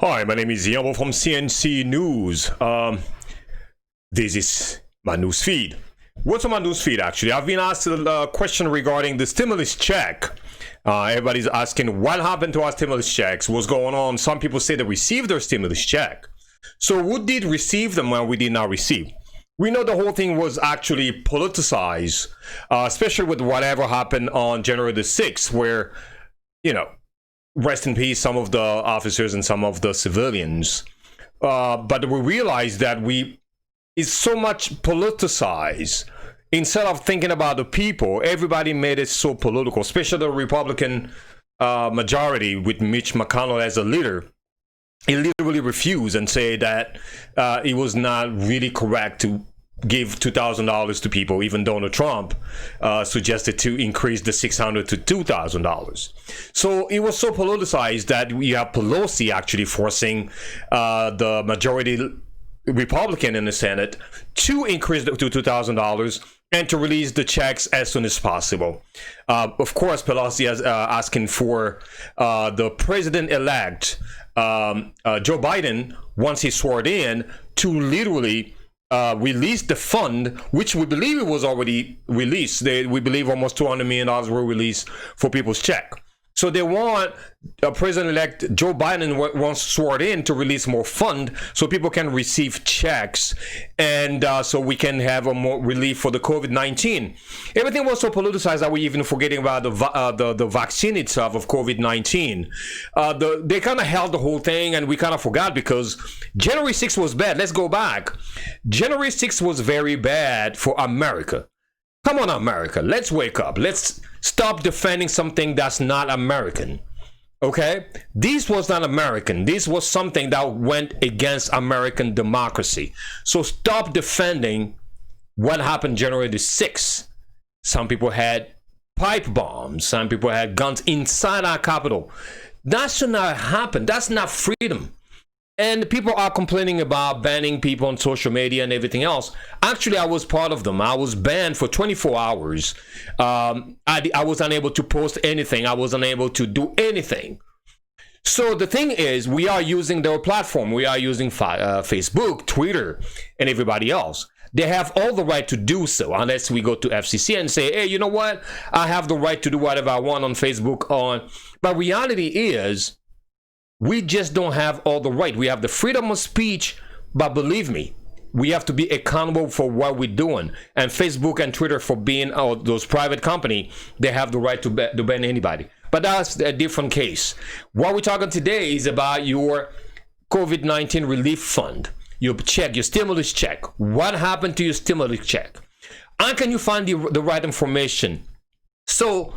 Hi, my name is Yombo from CNC News. This is my news feed. What's on my news feed, actually? I've been asked a question regarding the stimulus check. Everybody's asking what happened to our stimulus checks, what's going on. Some people say they received their stimulus check. So who did receive them when we did not receive? We know the whole thing was actually politicized, especially with whatever happened on January the 6th, where, rest in peace, some of the officers and some of the civilians. But we realized that it's so much politicized. Instead of thinking about the people, everybody made it so political, especially the Republican majority with Mitch McConnell as a leader. He literally refused and said that it was not really correct to give $2,000 to people, even Donald Trump suggested to increase the $600 to $2,000. So it was so politicized that we have Pelosi actually forcing the majority Republican in the Senate to increase it to $2,000 and to release the checks as soon as possible. Of course, Pelosi is asking for the president-elect Joe Biden, once he's sworn in, to literally release the fund, which we believe it was already released. We believe almost $200 million were released for people's check. So they want President-elect Joe Biden, once sworn in, to release more fund so people can receive checks, and so we can have a more relief for the COVID-19. Everything was so politicized that we even forgetting about the vaccine itself of COVID-19. They kind of held the whole thing, and we kind of forgot because January 6th was bad. Let's go back. January 6th was very bad for America. Come on, America. Let's wake up. Let's stop defending something that's not American. Okay? This was not American. This was something that went against American democracy. So stop defending what happened January the 6th. Some people had pipe bombs. Some people had guns inside our Capitol. That should not happen. That's not freedom. And people are complaining about banning people on social media and everything else. Actually, I was part of them. I was banned for 24 hours. I was unable to post anything. I was unable to do anything. So the thing is, we are using their platform. We are using Facebook, Twitter, and everybody else. They have all the right to do so, unless we go to FCC and say, hey, you know what? I have the right to do whatever I want on Facebook. But reality is, we just don't have all the right. We have the freedom of speech, but believe me, we have to be accountable for what we're doing. And Facebook and Twitter, for being those private company, they have the right to ban anybody. But that's a different case. What we're talking today is about your COVID-19 relief fund, your check, your stimulus check. What happened to your stimulus check? How can you find the right information? So,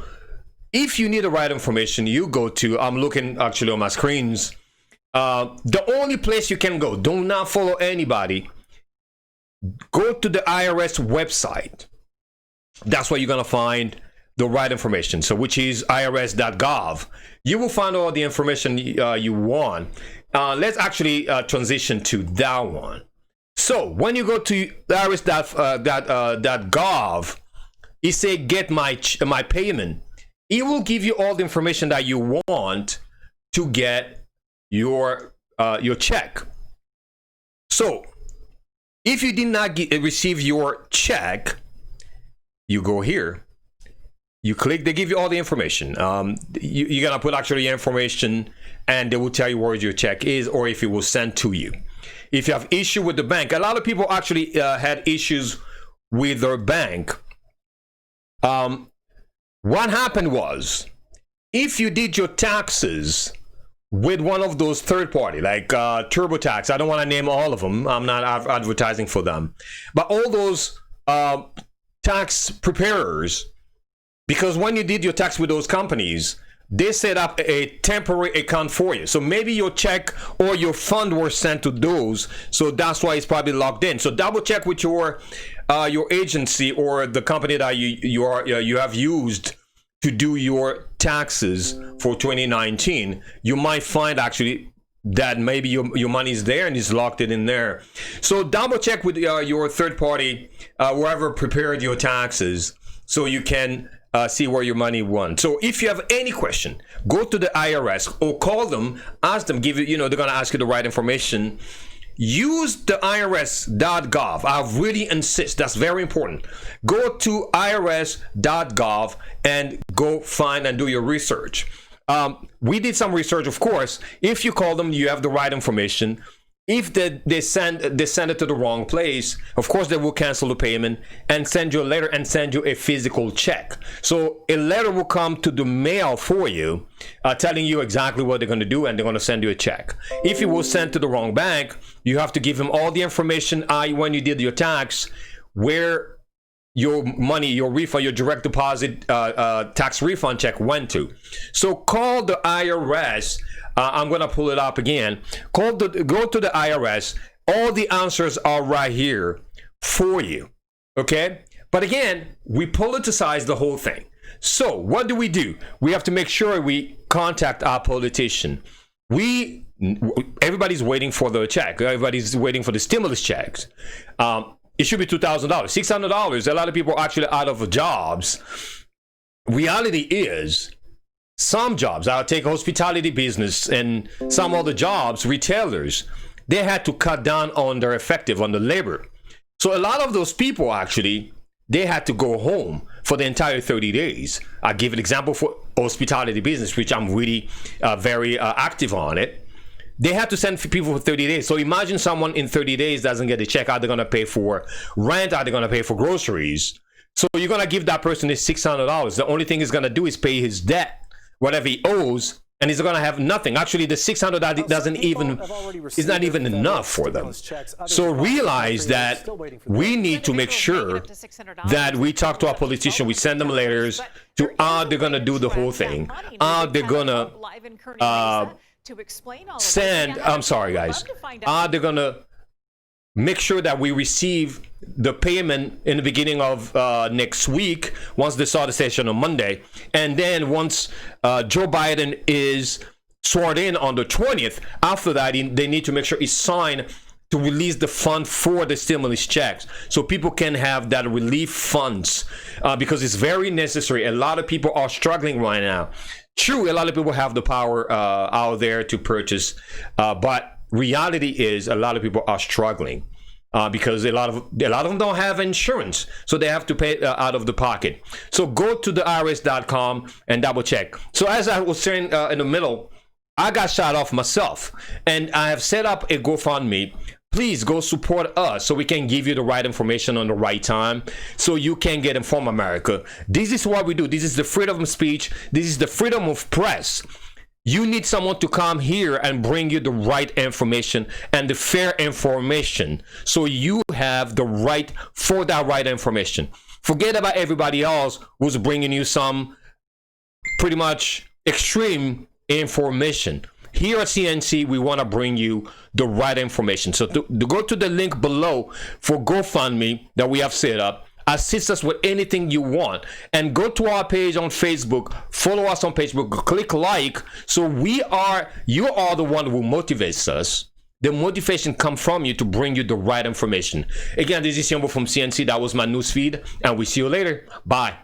if you need the right information, you go to, I'm looking actually on my screens, the only place you can go, do not follow anybody, go to the IRS website. That's where you're going to find the right information, so which is irs.gov. You will find all the information you want. Let's actually transition to that one. So when you go to irs.gov, it say get my payment. It will give you all the information that you want to get your check. So, if you did not receive your check, you go here. You click. They give you all the information. You're gonna put actually your information, and they will tell you where your check is, or if it was sent to you. If you have issue with the bank, a lot of people actually had issues with their bank. What happened was, if you did your taxes with one of those third party, like TurboTax, I don't want to name all of them. I'm not advertising for them. But all those tax preparers, because when you did your tax with those companies, they set up a temporary account for you. So maybe your check or your fund were sent to those. So that's why it's probably logged in. So double check with your agency or the company that you have used to do your taxes for 2019. You might find actually that maybe your money is there and it's locked it in there. So double check with your third party, whoever prepared your taxes, so you can see where your money went. So if you have any question, go to the IRS or call them, ask them, give you, they're going to ask you the right information. Use the irs.gov. I really insist. That's very important. Go to irs.gov and go find and do your research. We did some research, of course. If you call them, you have the right information. If they send it to the wrong place, of course they will cancel the payment and send you a letter and send you a physical check. So a letter will come to the mail for you, telling you exactly what they're going to do, and they're going to send you a check. If it was sent to the wrong bank, you have to give them all the information when you did your tax, where your money, your refund, your direct deposit tax refund check went to. So call the IRS. I'm going to pull it up again. Go to the IRS. All the answers are right here for you. Okay? But again, we politicize the whole thing. So what do? We have to make sure we contact our politician. Everybody's waiting for the check. Everybody's waiting for the stimulus checks. It should be $2,000, $600. A lot of people are actually out of jobs. Reality is, some jobs, I'll take hospitality business and some other jobs, retailers, they had to cut down on their on the labor. So a lot of those people actually, they had to go home for the entire 30 days. I'll give an example for hospitality business, which I'm really very active on it. They had to send people for 30 days. So imagine someone in 30 days doesn't get a check. Are they going to pay for rent? Are they going to pay for groceries? So you're going to give that person this $600. The only thing he's going to do is pay his debt, whatever he owes, and he's going to have nothing. Actually, the $600 is not even enough for them. So realize that we need to make sure that we talk to our politician. We send them letters to how they're going to do the whole thing. How they're going to they're going to make sure that we receive the payment in the beginning of next week, once they start the session on Monday. And then once Joe Biden is sworn in on the 20th, after that, they need to make sure he's signed to release the fund for the stimulus checks, so people can have that relief funds, because it's very necessary. A lot of people are struggling right now. True, a lot of people have the power out there to purchase, but reality is a lot of people are struggling because a lot of them don't have insurance, so they have to pay out of the pocket. So go to the irs.com and double check. So as I was saying in the middle, I got shot off myself, and I have set up a GoFundMe. Please go support us so we can give you the right information on the right time, so you can get informed, America. This is what we do. This is the freedom of speech. This is the freedom of press. You need someone to come here and bring you the right information and the fair information, so you have the right for that right information. Forget about everybody else who's bringing you some pretty much extreme information. Here at CNC, we want to bring you the right information. So to go to the link below for GoFundMe that we have set up. Assist us with anything you want, and go to our page on Facebook. Follow us on Facebook. Click like. So you are the one who motivates us. The motivation comes from you to bring you the right information. Again, this is Yombo from CNC. That was my news feed, and we see you later. Bye.